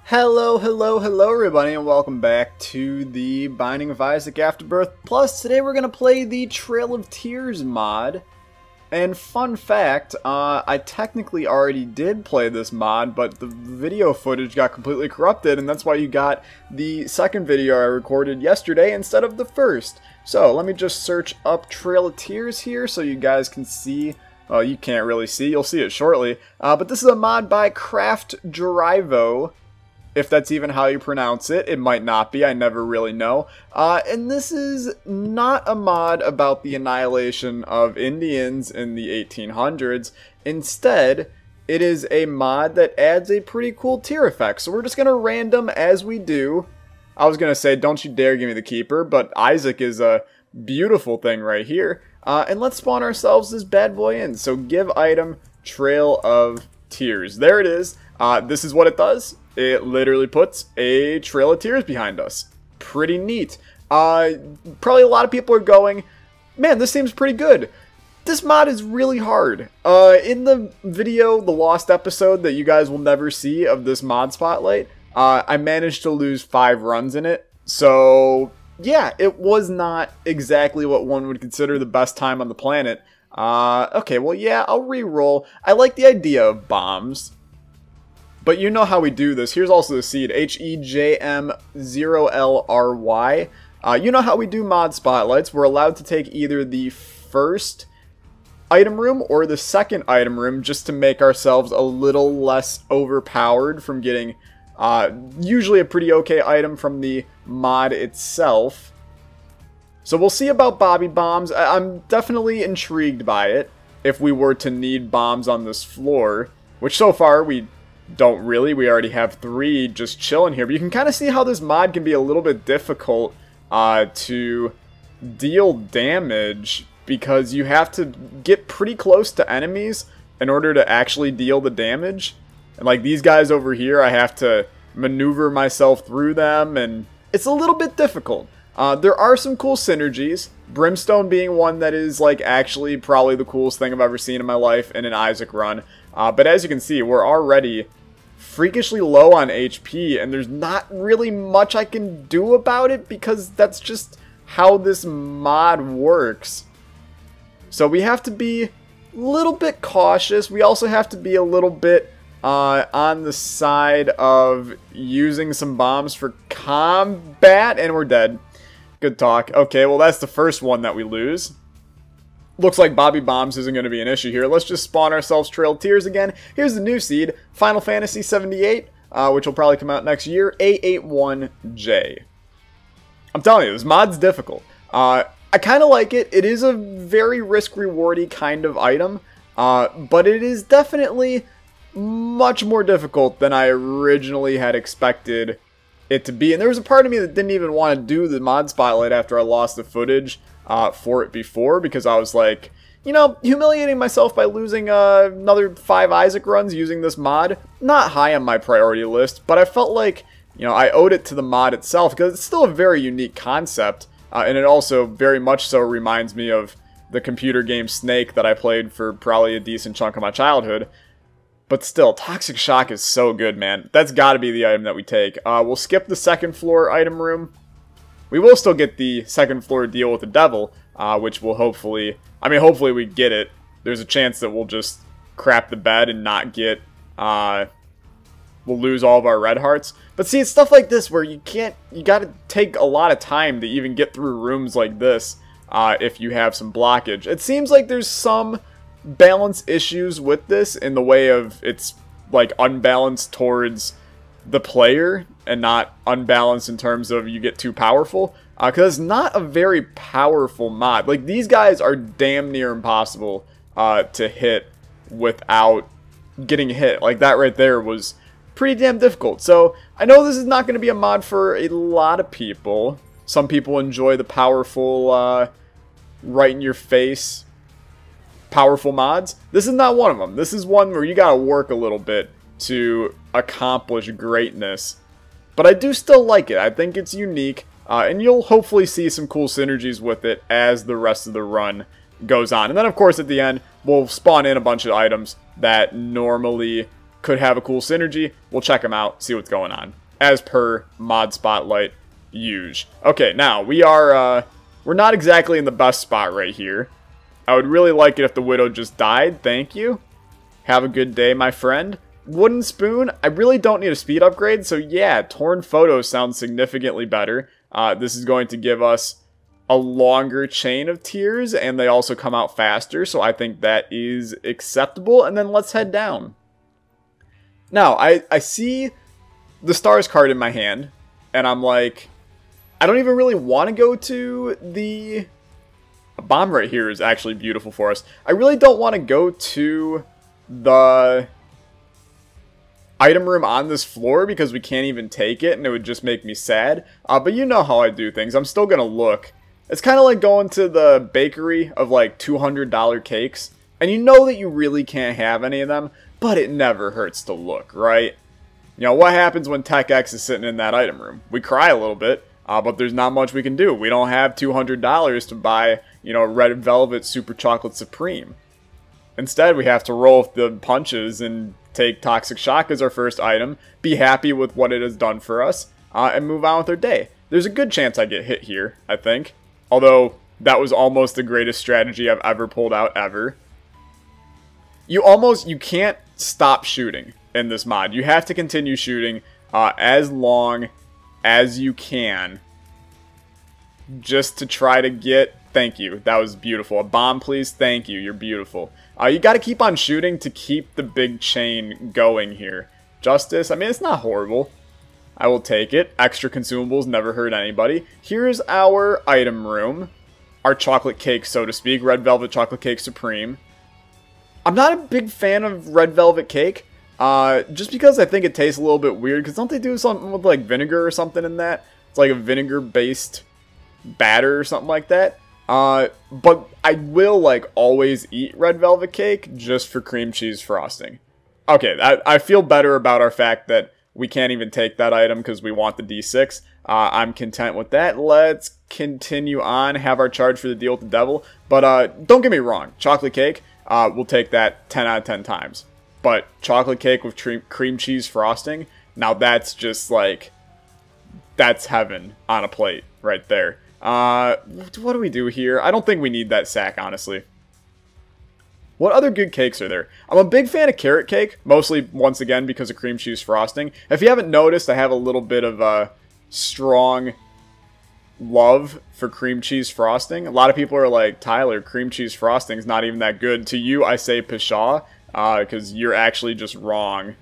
Hello everybody, and welcome back to the Binding of Isaac Afterbirth. Plus, today we're going to play the Trail of Tears mod. And fun fact, I technically already did play this mod, but the video footage got completely corrupted, and that's why you got the second video I recorded yesterday instead of the first. So, let me just search up Trail of Tears here so you guys can see. Well, you can't really see, you'll see it shortly. But this is a mod by Craft Drivo. If that's even how you pronounce it. It might not be, I never really know. And this is not a mod about the annihilation of Indians in the 1800s. Instead, it is a mod that adds a pretty cool tier effect. So we're just going to random as we do. I was going to say, don't you dare give me the keeper, but Isaac is a beautiful thing right here. And let's spawn ourselves this bad boy in. So give item Trail of Tears. There it is. This is what it does. It literally puts a Trail of Tears behind us. Pretty neat. Probably a lot of people are going, man, this seems pretty good. This mod is really hard. In the video, the lost episode that you guys will never see of this mod spotlight, I managed to lose 5 runs in it. So, yeah, it was not exactly what one would consider the best time on the planet. Okay, well, yeah, I'll re-roll. I like the idea of bombs. But you know how we do this. Here's also the seed, HEJM0LRY. You know how we do mod spotlights. We're allowed to take either the first item room or the second item room just to make ourselves a little less overpowered from getting usually a pretty okay item from the mod itself. So we'll see about Bobby Bombs. I'm definitely intrigued by it if we were to need bombs on this floor, which so far we don't really. We already have 3 just chilling here. But you can kind of see how this mod can be a little bit difficult to deal damage because you have to get pretty close to enemies in order to actually deal the damage. And like these guys over here, I have to maneuver myself through them, and it's a little bit difficult. There are some cool synergies. Brimstone being one that is like actually probably the coolest thing I've ever seen in my life in an Isaac run. But as you can see, we're already freakishly low on HP, and there's not really much I can do about it because that's just how this mod works. So we have to be a little bit cautious. We also have to be a little bit on the side of using some bombs for combat, and we're dead. Good talk. Okay, well that's the first one that we lose. Looks like Bobby Bombs isn't going to be an issue here. Let's just spawn ourselves Trail of Tears again. Here's the new seed, Final Fantasy 78, which will probably come out next year, A81J. I'm telling you, this mod's difficult. I kind of like it. It is a very risk-rewardy kind of item, but it is definitely much more difficult than I originally had expected it to be. And there was a part of me that didn't even want to do the mod spotlight after I lost the footage for it before, because I was like, you know, humiliating myself by losing another 5 Isaac runs using this mod, not high on my priority list, but I felt like, you know, I owed it to the mod itself, because it's still a very unique concept, and it also very much so reminds me of the computer game Snake that I played for probably a decent chunk of my childhood. But still, Toxic Shock is so good, man. That's got to be the item that we take. We'll skip the second floor item room. We will still get the second floor deal with the devil, which will hopefully, I mean, hopefully we get it. There's a chance that we'll just crap the bed and not get, we'll lose all of our red hearts. But see, it's stuff like this where you gotta take a lot of time to even get through rooms like this, if you have some blockage. It seems like there's some balance issues with this in the way of it's like unbalanced towards the player and not unbalanced in terms of you get too powerful, because it's not a very powerful mod. Like, these guys are damn near impossible to hit without getting hit. Like, that right there was pretty damn difficult. So I know this is not going to be a mod for a lot of people. Some people enjoy the powerful right in your face powerful mods. This is not one of them. This is one where you gotta work a little bit to accomplish greatness. But I do still like it. I think it's unique, and you'll hopefully see some cool synergies with it as the rest of the run goes on. And then, of course, at the end, we'll spawn in a bunch of items that normally could have a cool synergy. We'll check them out, see what's going on. As per Mod Spotlight usual. Okay, now we're not exactly in the best spot right here. I would really like it if the Widow just died. Thank you. Have a good day, my friend. Wooden Spoon, I really don't need a speed upgrade, so yeah, Torn Photo sounds significantly better. This is going to give us a longer chain of tears, and they also come out faster, so I think that is acceptable. And then let's head down. Now, I see the Stars card in my hand, and I'm like, I don't even really want to go to the... A bomb right here is actually beautiful for us. I really don't want to go to the item room on this floor because we can't even take it, and it would just make me sad. But you know how I do things. I'm still going to look. It's kind of like going to the bakery of like $200 cakes, and you know that you really can't have any of them, but it never hurts to look, right? You know, what happens when Tech X is sitting in that item room? We cry a little bit, but there's not much we can do. We don't have $200 to buy, you know, Red Velvet Super Chocolate Supreme. Instead, we have to roll with the punches and take Toxic Shock as our first item, be happy with what it has done for us, and move on with our day. There's a good chance I get hit here, I think. Although, that was almost the greatest strategy I've ever pulled out ever. You can't stop shooting in this mod. You have to continue shooting as long as you can, just to try to get... Thank you. That was beautiful. A bomb, please. Thank you. You're beautiful. You got to keep on shooting to keep the big chain going here. Justice. I mean, it's not horrible. I will take it. Extra consumables never hurt anybody. Here's our item room. Our chocolate cake, so to speak. Red Velvet Chocolate Cake Supreme. I'm not a big fan of Red Velvet Cake. Just because I think it tastes a little bit weird. Because don't they do something with like vinegar or something in that? It's like a vinegar-based batter or something like that. But I will, like, always eat Red Velvet Cake just for cream cheese frosting. Okay, I feel better about our fact that we can't even take that item because we want the D6. I'm content with that. Let's continue on, have our charge for the deal with the devil. But, don't get me wrong, chocolate cake, we'll take that 10 out of 10 times. But chocolate cake with cream cheese frosting, now that's just, like, that's heaven on a plate right there. What do we do here? I don't think we need that sack, honestly. What other good cakes are there? I'm a big fan of carrot cake, mostly, once again, because of cream cheese frosting. If you haven't noticed, I have a little bit of a strong love for cream cheese frosting. A lot of people are like, Tyler, cream cheese frosting is not even that good. To you, I say pshaw, because you're actually just wrong.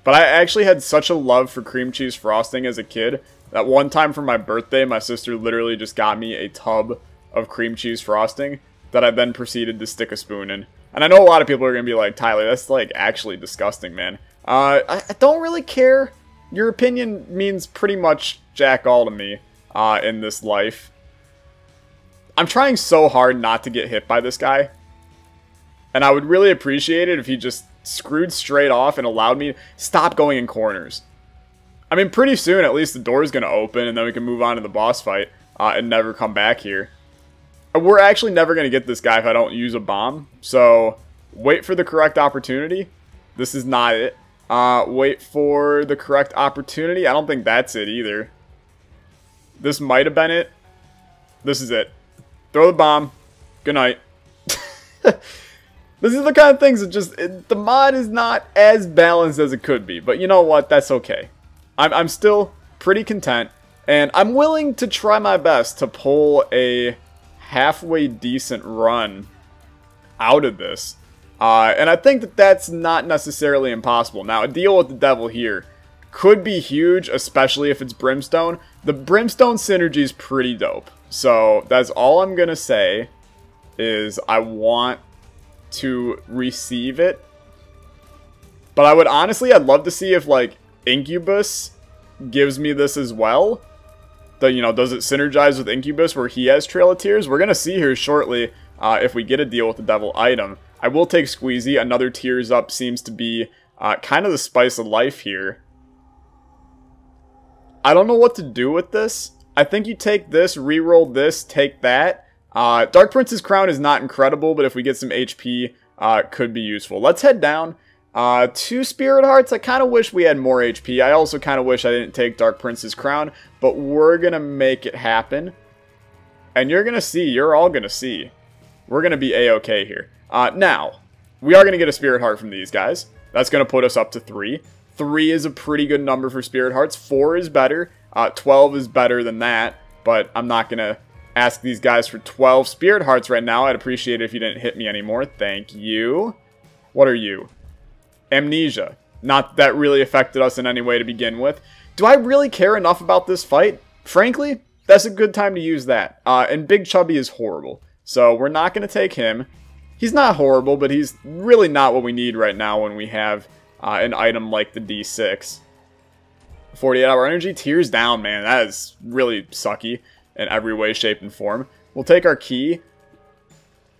But I actually had such a love for cream cheese frosting as a kid that one time for my birthday, my sister literally just got me a tub of cream cheese frosting that I then proceeded to stick a spoon in. And I know a lot of people are going to be like, Tyler, that's like actually disgusting, man. I don't really care. Your opinion means pretty much jack all to me in this life. I'm trying so hard not to get hit by this guy. And I would really appreciate it if he just screwed straight off and allowed me to stop going in corners. I mean, pretty soon, at least the door's going to open, and then we can move on to the boss fight and never come back here. We're actually never going to get this guy if I don't use a bomb, so wait for the correct opportunity. This is not it. Wait for the correct opportunity. I don't think that's it either. This might have been it. This is it. Throw the bomb. Good night. This is the kind of things that just... the mod is not as balanced as it could be, but you know what? That's okay. I'm still pretty content, and I'm willing to try my best to pull a halfway decent run out of this. And I think that that's not necessarily impossible. Now, a deal with the devil here could be huge, especially if it's Brimstone. The Brimstone synergy is pretty dope. So, that's all I'm going to say is I want to receive it. But I would honestly, I'd love to see if, like, Incubus gives me this as well. You know, does it synergize with Incubus where he has Trail of Tears? We're going to see here shortly if we get a deal with the devil item. I will take Squeezy. Another Tears Up seems to be kind of the spice of life here. I don't know what to do with this. I think you take this, reroll this, take that. Dark Prince's Crown is not incredible, but if we get some HP, could be useful. Let's head down. 2 Spirit Hearts. I kind of wish we had more HP. I also kind of wish I didn't take Dark Prince's crown, but we're going to make it happen. And you're going to see, you're all going to see. We're going to be A-okay here. Now, we are going to get a Spirit Heart from these guys. That's going to put us up to 3. 3 is a pretty good number for Spirit Hearts. 4 is better. 12 is better than that, but I'm not going to ask these guys for 12 Spirit Hearts right now. I'd appreciate it if you didn't hit me anymore. Thank you. What are you? Amnesia. Not that really affected us in any way to begin with. Do I really care enough about this fight? Frankly, that's a good time to use that. And Big Chubby is horrible. So we're not going to take him. He's not horrible, but he's really not what we need right now when we have an item like the D6. 48-hour energy. Tears down, man. That is really sucky in every way, shape, and form. We'll take our key.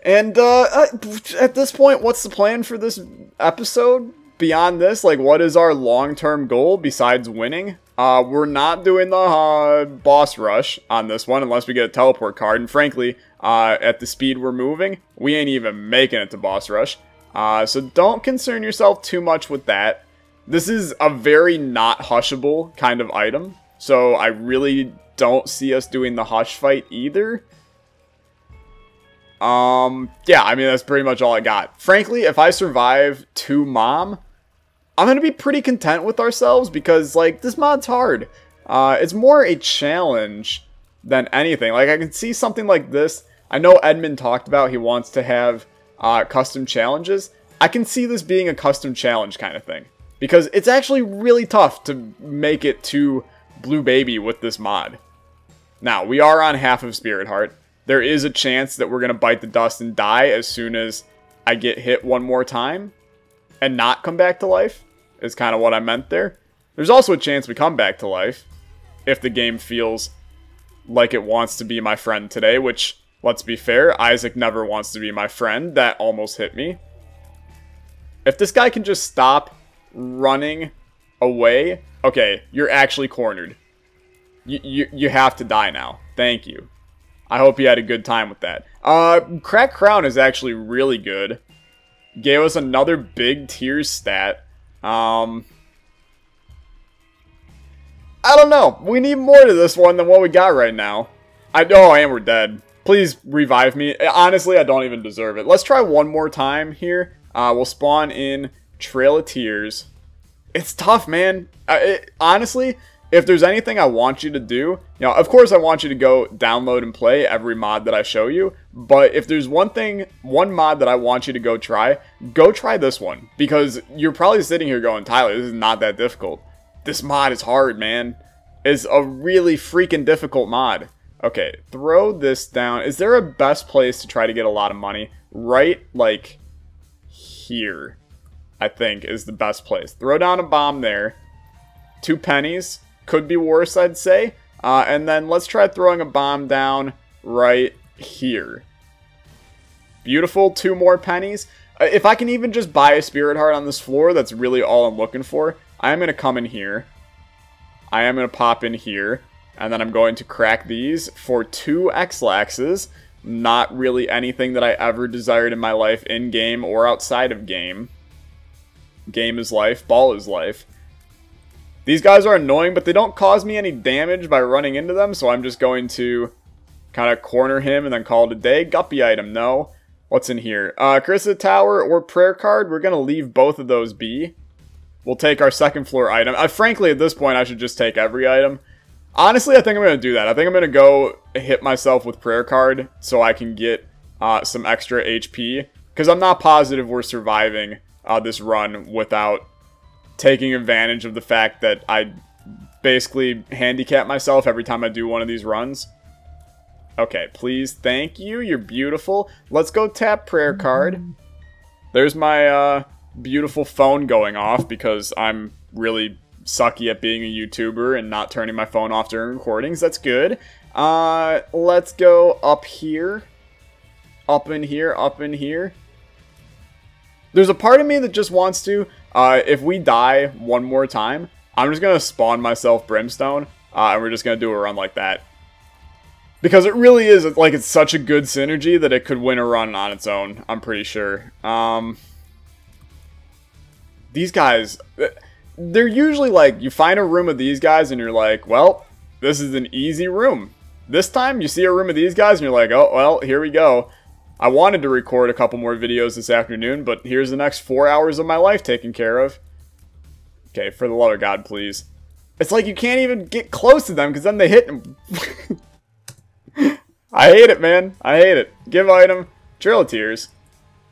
And at this point, what's the plan for this episode? Beyond this, like, what is our long-term goal besides winning? We're not doing the boss rush on this one unless we get a teleport card. And frankly, at the speed we're moving, we ain't even making it to boss rush. So don't concern yourself too much with that. This is a very not hushable kind of item. So I really don't see us doing the hush fight either. Yeah, I mean, that's pretty much all I got. Frankly, if I survive to Mom, I'm going to be pretty content with ourselves because, like, this mod's hard. It's more a challenge than anything. Like, I can see something like this. I know Edmund talked about he wants to have custom challenges. I can see this being a custom challenge kind of thing. Because it's actually really tough to make it to Blue Baby with this mod. Now, we are on half of Spirit Heart. There is a chance that we're going to bite the dust and die as soon as I get hit one more time and not come back to life, is kind of what I meant there. There's also a chance we come back to life if the game feels like it wants to be my friend today, which, let's be fair, Isaac never wants to be my friend. That almost hit me. If this guy can just stop running away, okay, you're actually cornered. You have to die now. Thank you. I hope you had a good time with that. Crack Crown is actually really good. Gave us another big tears stat. I don't know. We need more to this one than what we got right now. Oh, and we're dead. Please revive me. Honestly, I don't even deserve it. Let's try one more time here. We'll spawn in Trail of Tears. It's tough, man. Honestly, if there's anything I want you to do, of course I want you to go download and play every mod that I show you, but if there's one mod that I want you to go try this one, because you're probably sitting here going, Tyler, this is not that difficult. This mod is hard, man. It's a really freaking difficult mod. Okay, throw this down. Is there a best place to try to get a lot of money? Right, like, here, I think, is the best place. Throw down a bomb there. 2 pennies. Could be worse, I'd say. And then let's try throwing a bomb down right here. Beautiful. 2 more pennies. If I can even just buy a Spirit Heart on this floor, that's really all I'm looking for. I am going to come in here. I am going to pop in here. And then I'm going to crack these for 2 X-Laxes. Not really anything that I ever desired in my life, in-game or outside of game. Game is life. Ball is life. These guys are annoying, but they don't cause me any damage by running into them, so I'm just going to kind of corner him and then call it a day. Guppy item, no. What's in here? Carissa Tower or Prayer Card. We're going to leave both of those be. We'll take our second floor item. Frankly, at this point, I should just take every item. Honestly, I think I'm going to do that. I think I'm going to go hit myself with Prayer Card so I can get some extra HP. Because I'm not positive we're surviving this run without taking advantage of the fact that I basically handicap myself every time I do one of these runs. Okay, please, thank you. You're beautiful. Let's go tap Prayer Card. There's my beautiful phone going off because I'm really sucky at being a YouTuber and not turning my phone off during recordings. That's good. Let's go up here. Up in here, up in here. There's a part of me that just wants to, if we die one more time, I'm just going to spawn myself Brimstone, and we're just going to do a run like that. Because it really is, like, it's such a good synergy that it could win a run on its own, I'm pretty sure. these guys, they're usually like, you find a room of these guys and you're like, well, this is an easy room. This time you see a room of these guys and you're like, oh, well, here we go. I wanted to record a couple more videos this afternoon, but here's the next 4 hours of my life taken care of. Okay, for the love of God, please. It's like you can't even get close to them because then they hit and... I hate it, man. I hate it. Give item Trail of Tears.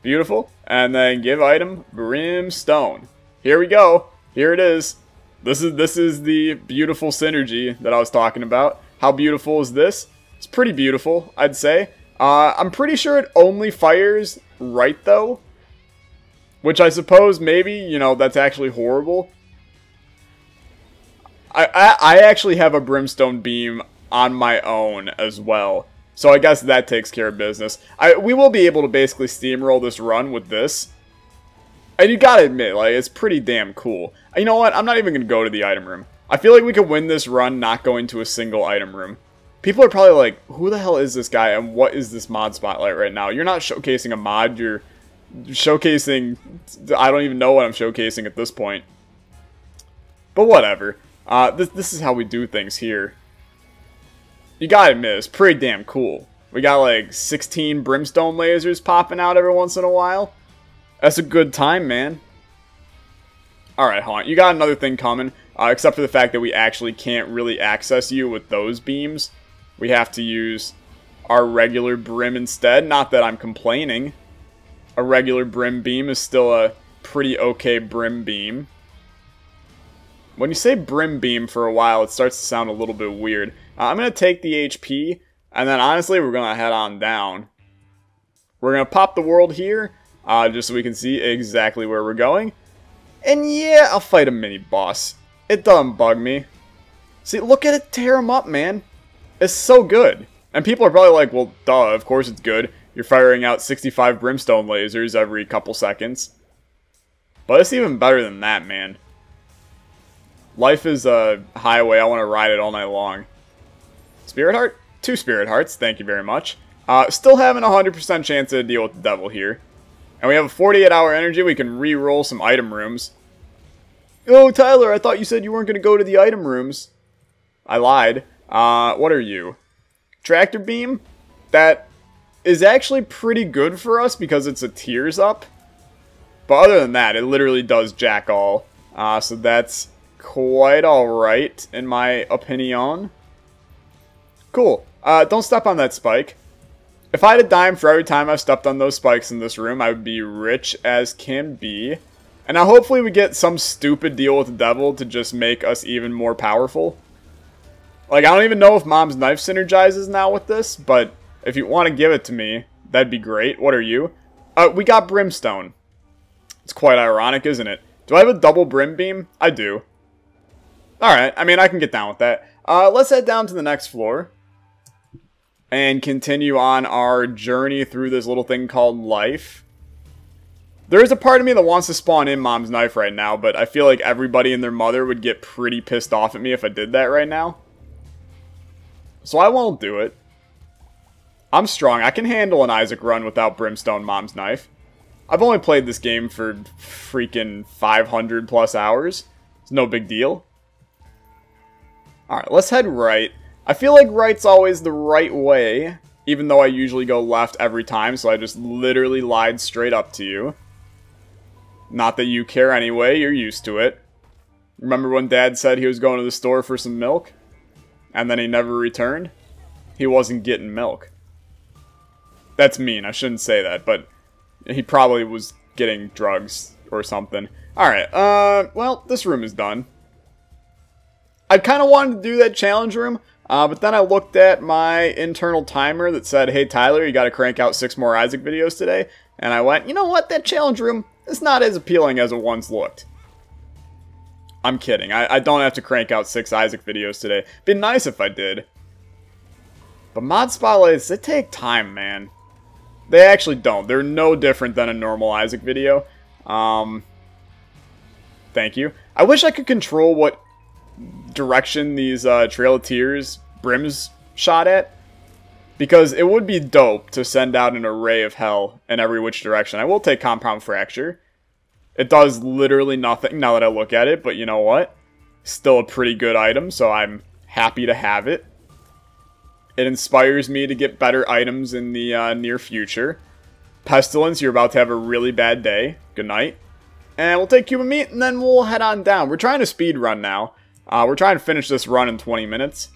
Beautiful. And then give item Brimstone. Here we go. Here it is. This is the beautiful synergy that I was talking about. How beautiful is this? It's pretty beautiful, I'd say. I'm pretty sure it only fires right, though. Which I suppose maybe, you know, that's actually horrible. I actually have a Brimstone beam on my own as well. So I guess that takes care of business. We will be able to basically steamroll this run with this. And you gotta admit, like, it's pretty damn cool. You know what? I'm not even gonna go to the item room. I feel like we could win this run not going to a single item room. People are probably like, who the hell is this guy and what is this mod spotlight right now? You're not showcasing a mod, you're showcasing... I don't even know what I'm showcasing at this point. But whatever. This is how we do things here. You gotta admit, it's pretty damn cool. We got like 16 brimstone lasers popping out every once in a while. That's a good time, man. Alright, Haunt, you got another thing coming. Except for the fact that we actually can't really access you with those beams. We have to use our regular brim instead. Not that I'm complaining. A regular brim beam is still a pretty okay brim beam. When you say brim beam for a while, it starts to sound a little bit weird. I'm going to take the HP, and then honestly, we're going to head on down. We're going to pop the world here, just so we can see exactly where we're going. And yeah, I'll fight a mini-boss. It doesn't bug me. See, look at it tear him up, man. It's so good. And people are probably like, well, duh, of course it's good. You're firing out 65 brimstone lasers every couple seconds. But it's even better than that, man. Life is a highway. I want to ride it all night long. Spirit Heart? 2 Spirit Hearts. Thank you very much. Still having a 100% chance to deal with the devil here. And we have a 48-hour energy. We can re-roll some item rooms. Oh, Tyler, I thought you said you weren't going to go to the item rooms. I lied. What are you? Tractor Beam? That is actually pretty good for us because it's a tears up. But other than that, it literally does jack all. So that's quite alright, in my opinion. Cool. Don't step on that spike. If I had a dime for every time I've stepped on those spikes in this room, I would be rich as can be. And now hopefully we get some stupid deal with the devil to just make us even more powerful. Like, I don't even know if Mom's Knife synergizes now with this, but if you want to give it to me, that'd be great. What are you? We got Brimstone. It's quite ironic, isn't it? Do I have a double Brim Beam? I do. Alright, I mean, I can get down with that. Let's head down to the next floor. And continue on our journey through this little thing called life. There is a part of me that wants to spawn in Mom's Knife right now, but I feel like everybody and their mother would get pretty pissed off at me if I did that right now. So I won't do it. I'm strong. I can handle an Isaac run without Brimstone Mom's Knife. I've only played this game for freaking 500 plus hours. It's no big deal. Alright, let's head right. I feel like right's always the right way, even though I usually go left every time, so I just literally lied straight up to you. Not that you care anyway, you're used to it. Remember when Dad said he was going to the store for some milk? And then he never returned? He wasn't getting milk. That's mean, I shouldn't say that, but he probably was getting drugs or something. Alright, well, this room is done. I kind of wanted to do that challenge room, but then I looked at my internal timer that said, hey Tyler, you gotta crank out 6 more Isaac videos today. And I went, you know what, that challenge room is not as appealing as it once looked. I'm kidding, I don't have to crank out 6 Isaac videos today. Be nice if I did. But mod spotlights, they take time, man. They actually don't. They're no different than a normal Isaac video. Thank you. I wish I could control what direction these Trail of Tears brims shot at, because it would be dope to send out an array of hell in every which direction. I will take Compound Fracture. It does literally nothing now that I look at it, but you know what? Still a pretty good item, so I'm happy to have it. It inspires me to get better items in the near future. Pestilence, you're about to have a really bad day. Good night. And we'll take Cuban Meat, and then we'll head on down. We're trying to speed run now. We're trying to finish this run in 20 minutes.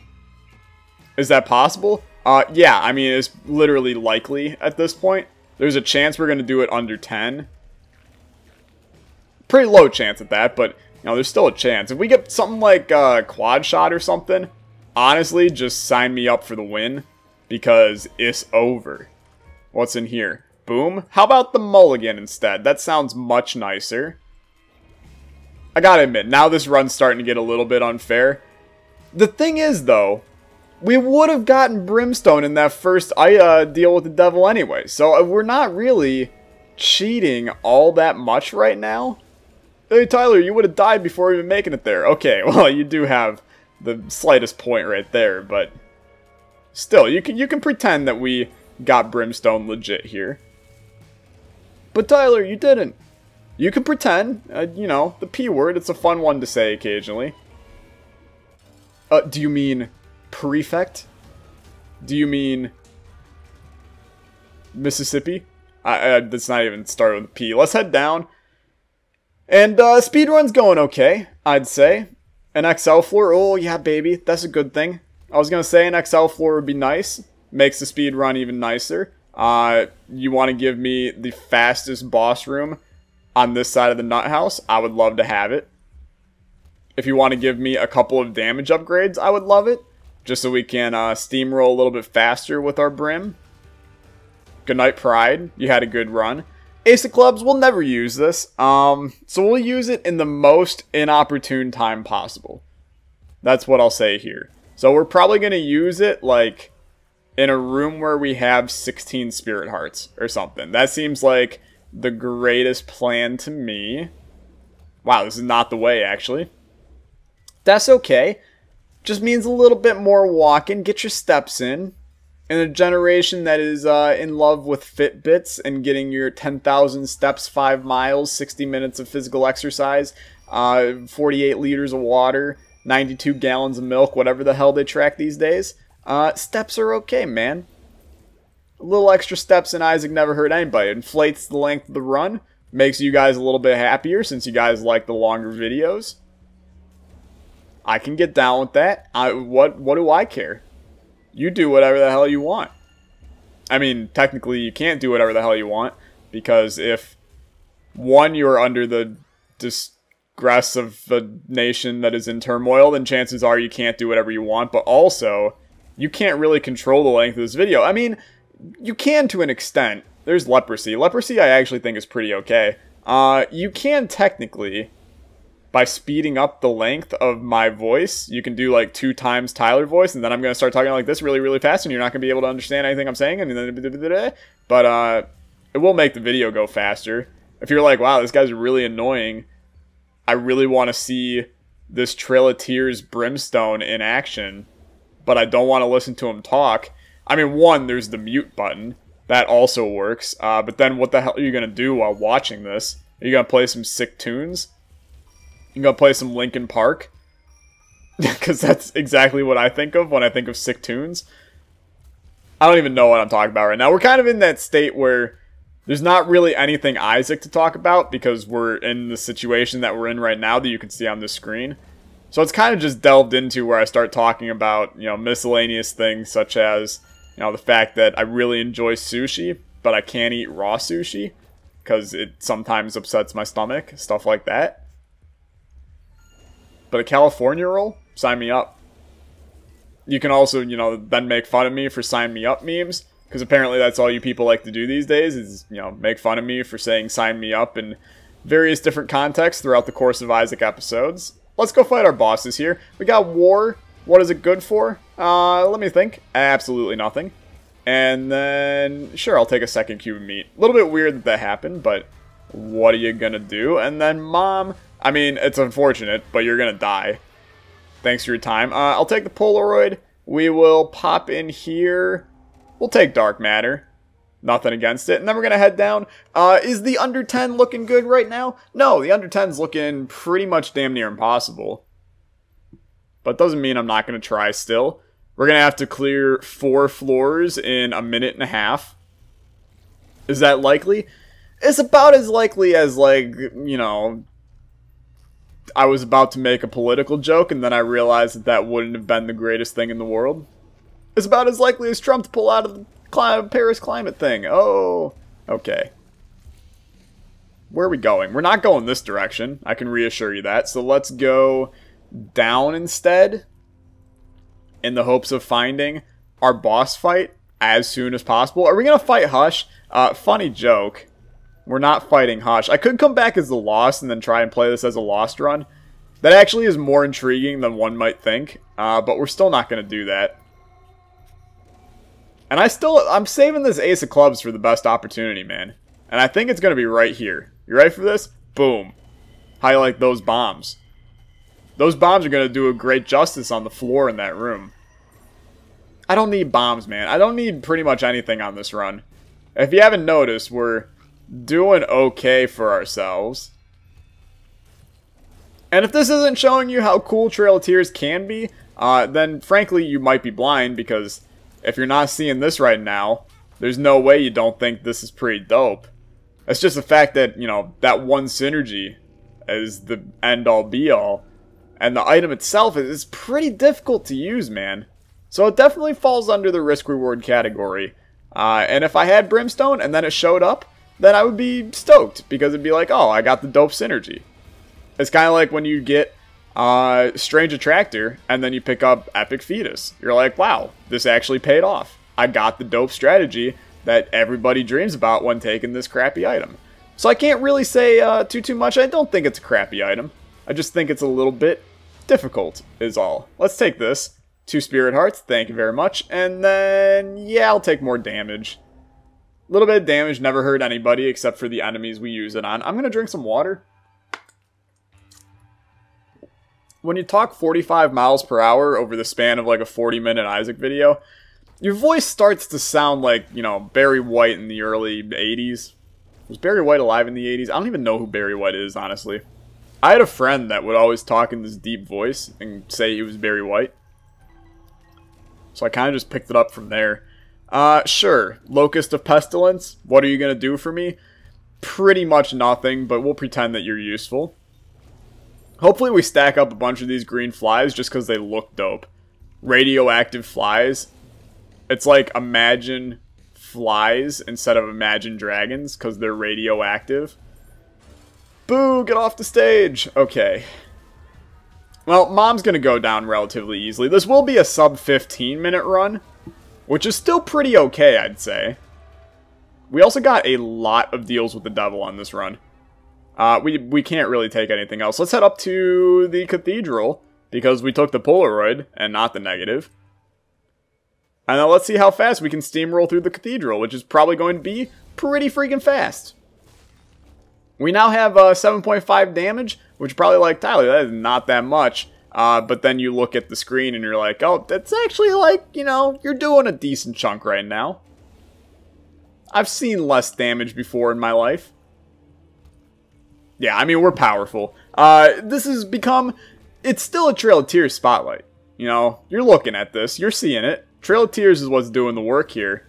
Is that possible? Yeah, I mean, it's literally likely at this point. There's a chance we're going to do it under 10. Pretty low chance at that, but, you know, there's still a chance. If we get something like quad shot or something, honestly, just sign me up for the win, because it's over. What's in here? Boom. How about the mulligan instead? That sounds much nicer. I gotta admit, now this run's starting to get a little bit unfair. The thing is, though, we would have gotten Brimstone in that first deal with the devil anyway, so we're not really cheating all that much right now. Hey, Tyler, you would have died before even making it there. Okay, well, you do have the slightest point right there, but still, you can pretend that we got Brimstone legit here. But Tyler, you didn't. You can pretend, you know, the P word, it's a fun one to say occasionally. Do you mean prefect? Do you mean Mississippi? That's not even started with a P. Let's head down. And speedrun's going okay, I'd say. An XL floor, oh yeah baby, that's a good thing. I was gonna say an XL floor would be nice. Makes the speedrun even nicer. You want to give me the fastest boss room on this side of the nut house? I would love to have it. If you want to give me a couple of damage upgrades, I would love it. Just so we can steamroll a little bit faster with our Brim. Good night, Pride. You had a good run. Ace of Clubs, we'll never use this. So we'll use it in the most inopportune time possible. That's what I'll say here. So we're probably going to use it, like, in a room where we have 16 Spirit Hearts or something. That seems like the greatest plan to me. Wow, this is not the way, actually. That's okay. Just means a little bit more walking. Get your steps in. In a generation that is in love with Fitbits and getting your 10,000 steps, 5 miles, 60 minutes of physical exercise, 48 liters of water, 92 gallons of milk, whatever the hell they track these days, steps are okay, man. A little extra steps in Isaac never hurt anybody. It inflates the length of the run, makes you guys a little bit happier since you guys like the longer videos. I can get down with that. What do I care? You do whatever the hell you want. I mean, technically you can't do whatever the hell you want, because if, one, you're under the distress of a nation that is in turmoil, then chances are you can't do whatever you want, but also, you can't really control the length of this video. I mean, you can to an extent. There's leprosy. Leprosy I actually think is pretty okay. You can technically, by speeding up the length of my voice, you can do like 2 times Tyler voice, and then I'm going to start talking like this really, really fast, and you're not going to be able to understand anything I'm saying, and then, but it will make the video go faster. If you're like, wow, this guy's really annoying, I really want to see this Trail of Tears Brimstone in action, but I don't want to listen to him talk. I mean, one, there's the mute button. That also works, but then what the hell are you going to do while watching this? Are you going to play some sick tunes? You gonna play some Linkin Park? Because that's exactly what I think of when I think of sick tunes. I don't even know what I'm talking about right now. We're kind of in that state where there's not really anything Isaac to talk about because we're in the situation that we're in right now that you can see on the screen. So it's kind of just delved into where I start talking about, you know, miscellaneous things such as, you know, the fact that I really enjoy sushi, but I can't eat raw sushi because it sometimes upsets my stomach, stuff like that. But a California roll? Sign me up. You can also, you know, then make fun of me for sign me up memes. Because apparently that's all you people like to do these days is, you know, make fun of me for saying sign me up in various different contexts throughout the course of Isaac episodes. Let's go fight our bosses here. We got war. What is it good for? Let me think. Absolutely nothing. And then, sure, I'll take a second cube of meat. A little bit weird that that happened, but what are you gonna do? And then Mom... I mean, it's unfortunate, but you're gonna die. Thanks for your time. I'll take the Polaroid. We will pop in here. We'll take Dark Matter. Nothing against it. And then we're going to head down. Is the under 10 looking good right now? No, the under 10's looking pretty much damn near impossible. But doesn't mean I'm not going to try still. We're going to have to clear 4 floors in a minute and a half. Is that likely? It's about as likely as, like, you know, I was about to make a political joke and then I realized that that wouldn't have been the greatest thing in the world. It's about as likely as Trump to pull out of the Paris climate thing. Oh, okay. Where are we going? We're not going this direction. I can reassure you that. So let's go down instead in the hopes of finding our boss fight as soon as possible. Are we going to fight Hush? Funny joke. We're not fighting Hush. I could come back as the Lost and then try and play this as a Lost run. That actually is more intriguing than one might think. But we're still not going to do that. And I'm saving this Ace of Clubs for the best opportunity, man. And I think it's going to be right here. You ready for this? Boom. Highlight those bombs. Those bombs are going to do a great justice on the floor in that room. I don't need bombs, man. I don't need pretty much anything on this run. If you haven't noticed, we're doing okay for ourselves. And if this isn't showing you how cool Trail of Tears can be, then frankly you might be blind, because if you're not seeing this right now, there's no way you don't think this is pretty dope. It's just the fact that, you know, that one synergy is the end-all be-all. And the item itself is pretty difficult to use, man. So it definitely falls under the risk-reward category. And if I had Brimstone and then it showed up, then I would be stoked, because it'd be like, oh, I got the dope synergy. It's kind of like when you get Strange Attractor and then you pick up Epic Fetus. You're like, wow, this actually paid off. I got the dope strategy that everybody dreams about when taking this crappy item. So I can't really say too much. I don't think it's a crappy item. I just think it's a little bit difficult is all. Let's take this. 2 Spirit Hearts, thank you very much. And then, yeah, I'll take more damage. A little bit of damage, never hurt anybody except for the enemies we use it on. I'm going to drink some water. When you talk 45 miles per hour over the span of like a 40-minute Isaac video, your voice starts to sound like, you know, Barry White in the early 80s. Was Barry White alive in the 80s? I don't even know who Barry White is, honestly. I had a friend that would always talk in this deep voice and say he was Barry White. So I kind of just picked it up from there. Sure. Locust of Pestilence. What are you going to do for me? Pretty much nothing, but we'll pretend that you're useful. Hopefully we stack up a bunch of these green flies just because they look dope. Radioactive flies. It's like Imagine flies instead of Imagine Dragons because they're radioactive. Boo, get off the stage. Okay. Well, Mom's going to go down relatively easily. This will be a sub 15-minute run, which is still pretty okay, I'd say. We also got a lot of deals with the devil on this run. We can't really take anything else. Let's head up to the cathedral, because we took the Polaroid and not the negative. And then let's see how fast we can steamroll through the cathedral, which is probably going to be pretty freaking fast. We now have 7.5 damage, which is probably like, Tyler, that is not that much. But then you look at the screen and you're like, oh, that's actually like, you know, you're doing a decent chunk right now. I've seen less damage before in my life. Yeah, I mean, we're powerful. This has become, it's still a Trail of Tears spotlight. You know, you're looking at this, you're seeing it. Trail of Tears is what's doing the work here.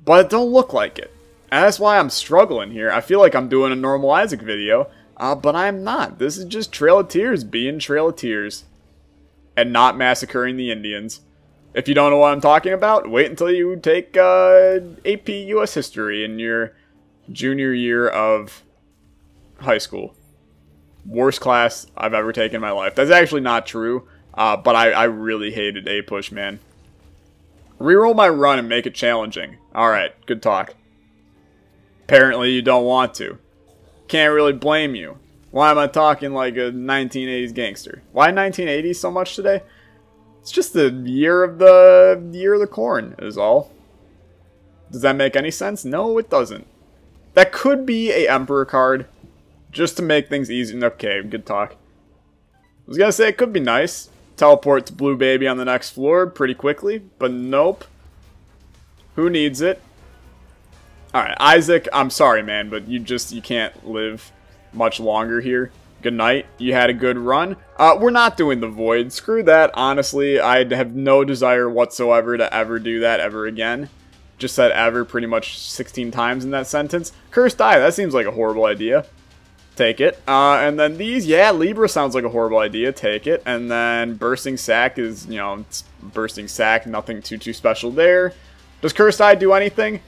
But it don't look like it. And that's why I'm struggling here. I feel like I'm doing a normal Isaac video, but I'm not. This is just Trail of Tears being Trail of Tears. And not massacring the Indians. If you don't know what I'm talking about, wait until you take AP US History in your junior year of high school. Worst class I've ever taken in my life. That's actually not true, but I really hated A-Push, man. Reroll my run and make it challenging. Alright, good talk. Apparently you don't want to. Can't really blame you. Why am I talking like a 1980s gangster? Why 1980s so much today? It's just the year of the corn is all. Does that make any sense? No, it doesn't. That could be a Emperor card, just to make things easy. Okay, good talk. I was gonna say it could be nice. Teleport to Blue Baby on the next floor pretty quickly, but nope. Who needs it? Alright, Isaac, I'm sorry, man, but you can't live much longer here. Good night. You had a good run. We're not doing the Void. Screw that, honestly. I have no desire whatsoever to ever do that ever again. Just said ever pretty much 16 times in that sentence. Cursed Eye, that seems like a horrible idea. Take it. And then these, yeah, Libra sounds like a horrible idea. Take it. And then Bursting Sack is, you know, it's Bursting Sack. Nothing too special there. Does Cursed Eye do anything?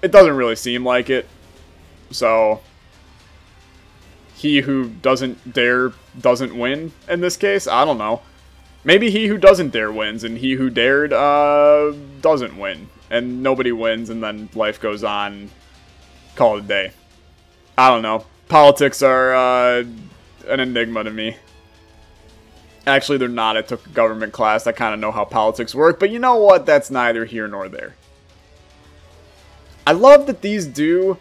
It doesn't really seem like it. So, he who doesn't dare doesn't win in this case? I don't know. Maybe he who doesn't dare wins, and he who dared doesn't win. And nobody wins, and then life goes on. Call it a day. I don't know. Politics are an enigma to me. Actually, they're not. I took a government class. I kind of know how politics work. But you know what? That's neither here nor there. I love that these do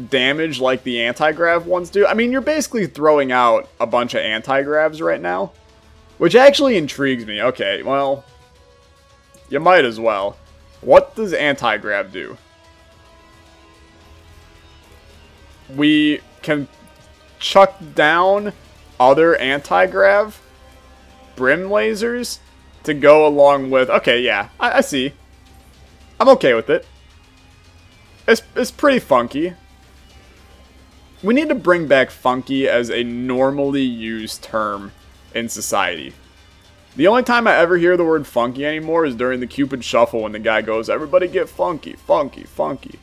damage like the anti-grav ones do. I mean, you're basically throwing out a bunch of anti-gravs right now. Which actually intrigues me. Okay, well, you might as well. What does anti-grav do? We can chuck down other anti-grav brim lasers to go along with... Okay, yeah, I see. I'm okay with it. It's pretty funky. We need to bring back funky as a normally used term in society. The only time I ever hear the word funky anymore is during the Cupid Shuffle when the guy goes, everybody get funky, funky, funky.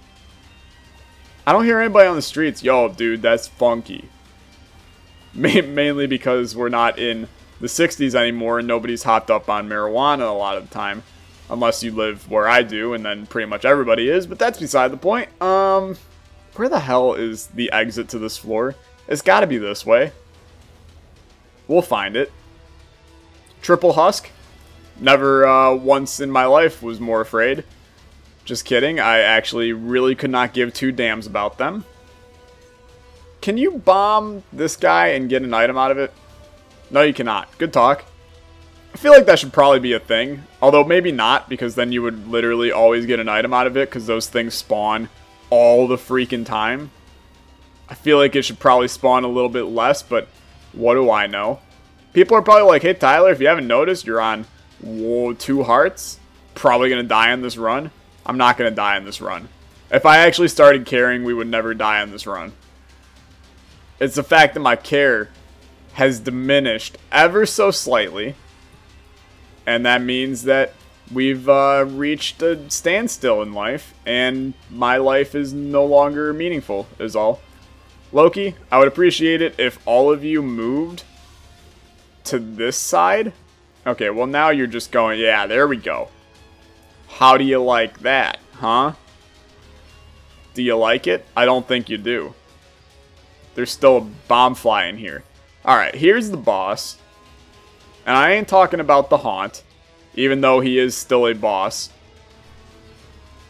I don't hear anybody on the streets, yo, dude, that's funky. Mainly because we're not in the 60s anymore and nobody's hopped up on marijuana a lot of the time. Unless you live where I do, and then pretty much everybody is, but that's beside the point. Where the hell is the exit to this floor? It's gotta be this way. We'll find it. Triple Husk. Never once in my life was more afraid. Just kidding. I actually really could not give two damns about them. Can you bomb this guy and get an item out of it? No, you cannot. Good talk. I feel like that should probably be a thing. Although maybe not, because then you would literally always get an item out of it, because those things spawn all the freaking time. I feel like it should probably spawn a little bit less, but what do I know? People are probably like, hey Tyler, if you haven't noticed, you're on 2 hearts. Probably going to die on this run. I'm not going to die on this run. If I actually started caring, we would never die on this run. It's the fact that my care has diminished ever so slightly. And that means that we've reached a standstill in life, and my life is no longer meaningful, is all. Loki, I would appreciate it if all of you moved to this side. Okay, well now you're just going, yeah, there we go. How do you like that, huh? Do you like it? I don't think you do. There's still a bomb flying here. Alright, here's the boss. And I ain't talking about the Haunt, even though he is still a boss.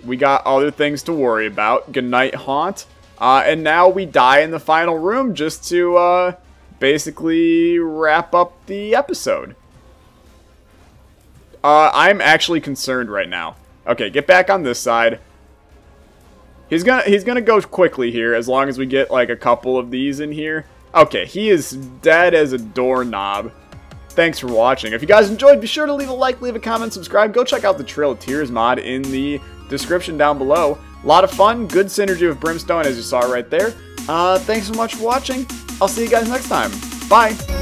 We got other things to worry about. Good night, Haunt. And now we die in the final room just to basically wrap up the episode. I'm actually concerned right now. Okay, get back on this side. He's gonna go quickly here as long as we get like a couple of these in here. Okay, he is dead as a doorknob. Thanks for watching. If you guys enjoyed, be sure to leave a like, leave a comment, subscribe. Go check out the Trail of Tears mod in the description down below. A lot of fun, good synergy with Brimstone as you saw right there. Thanks so much for watching. I'll see you guys next time. Bye!